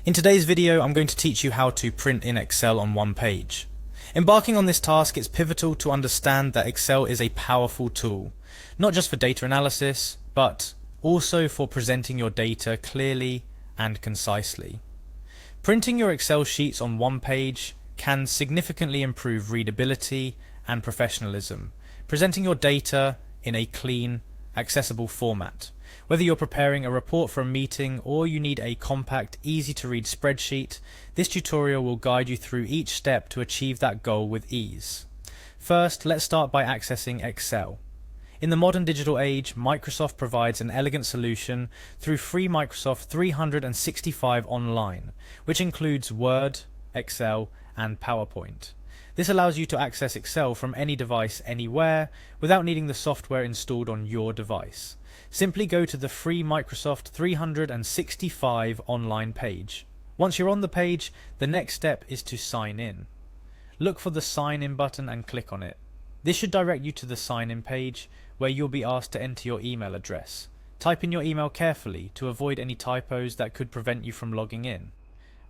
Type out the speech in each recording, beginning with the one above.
In today's video, I'm going to teach you how to print in Excel on one page. Embarking on this task, it's pivotal to understand that Excel is a powerful tool, not just for data analysis, but also for presenting your data clearly and concisely. Printing your Excel sheets on one page can significantly improve readability and professionalism, presenting your data in a clean, accessible format. Whether you're preparing a report for a meeting or you need a compact, easy-to-read spreadsheet, this tutorial will guide you through each step to achieve that goal with ease. First, let's start by accessing Excel. In the modern digital age, Microsoft provides an elegant solution through free Microsoft 365 Online, which includes Word, Excel, and PowerPoint. This allows you to access Excel from any device anywhere without needing the software installed on your device. Simply go to the free Microsoft 365 Online page. Once you're on the page, the next step is to sign in. Look for the Sign In button and click on it. This should direct you to the Sign In page where you'll be asked to enter your email address. Type in your email carefully to avoid any typos that could prevent you from logging in.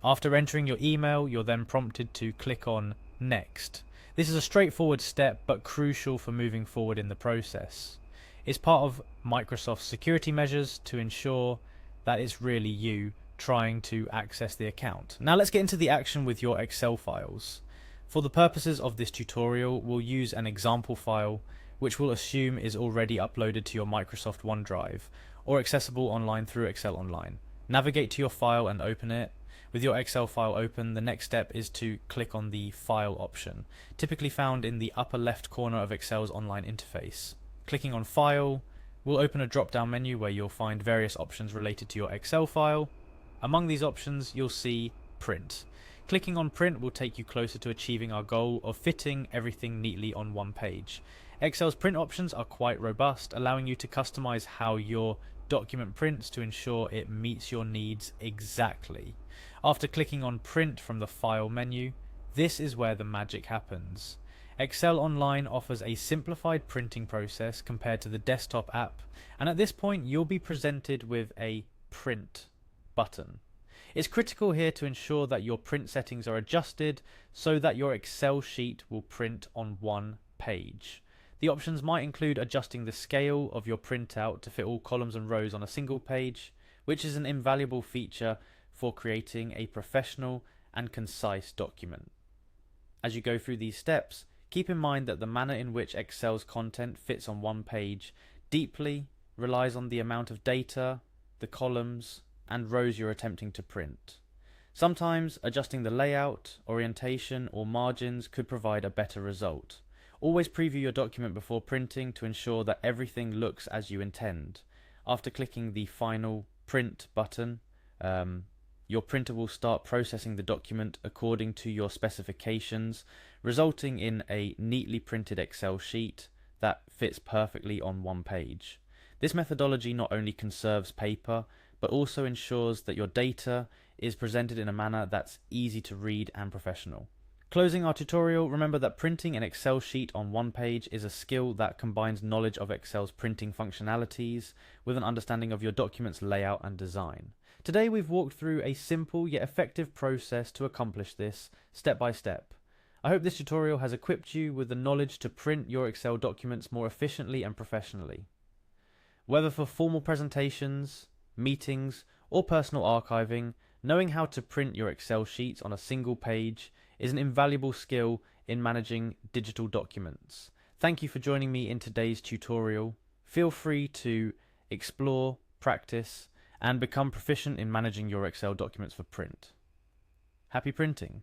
After entering your email, you're then prompted to click on Next. This is a straightforward step but crucial for moving forward in the process. It's part of Microsoft's security measures to ensure that it's really you trying to access the account. Now let's get into the action with your Excel files. For the purposes of this tutorial, we'll use an example file which we'll assume is already uploaded to your Microsoft OneDrive or accessible online through Excel Online. Navigate to your file and open it. With your Excel file open, the next step is to click on the File option, typically found in the upper left corner of Excel's online interface. Clicking on File will open a drop-down menu where you'll find various options related to your Excel file. Among these options, you'll see Print. Clicking on Print will take you closer to achieving our goal of fitting everything neatly on one page. Excel's print options are quite robust, allowing you to customize how your document prints to ensure it meets your needs exactly. After clicking on Print from the File menu, this is where the magic happens. Excel Online offers a simplified printing process compared to the desktop app, and at this point you'll be presented with a Print button. It's critical here to ensure that your print settings are adjusted so that your Excel sheet will print on one page. The options might include adjusting the scale of your printout to fit all columns and rows on a single page, which is an invaluable feature for creating a professional and concise document. As you go through these steps, keep in mind that the manner in which Excel's content fits on one page deeply relies on the amount of data, the columns, and rows you're attempting to print. Sometimes adjusting the layout, orientation, or margins could provide a better result. Always preview your document before printing to ensure that everything looks as you intend. After clicking the final Print button, your printer will start processing the document according to your specifications, resulting in a neatly printed Excel sheet that fits perfectly on one page. This methodology not only conserves paper, but also ensures that your data is presented in a manner that's easy to read and professional. Closing our tutorial, remember that printing an Excel sheet on one page is a skill that combines knowledge of Excel's printing functionalities with an understanding of your document's layout and design. Today we've walked through a simple yet effective process to accomplish this, step by step. I hope this tutorial has equipped you with the knowledge to print your Excel documents more efficiently and professionally. Whether for formal presentations, meetings, or personal archiving, knowing how to print your Excel sheets on a single page is an invaluable skill in managing digital documents. Thank you for joining me in today's tutorial. Feel free to explore, practice, and become proficient in managing your Excel documents for print. Happy printing!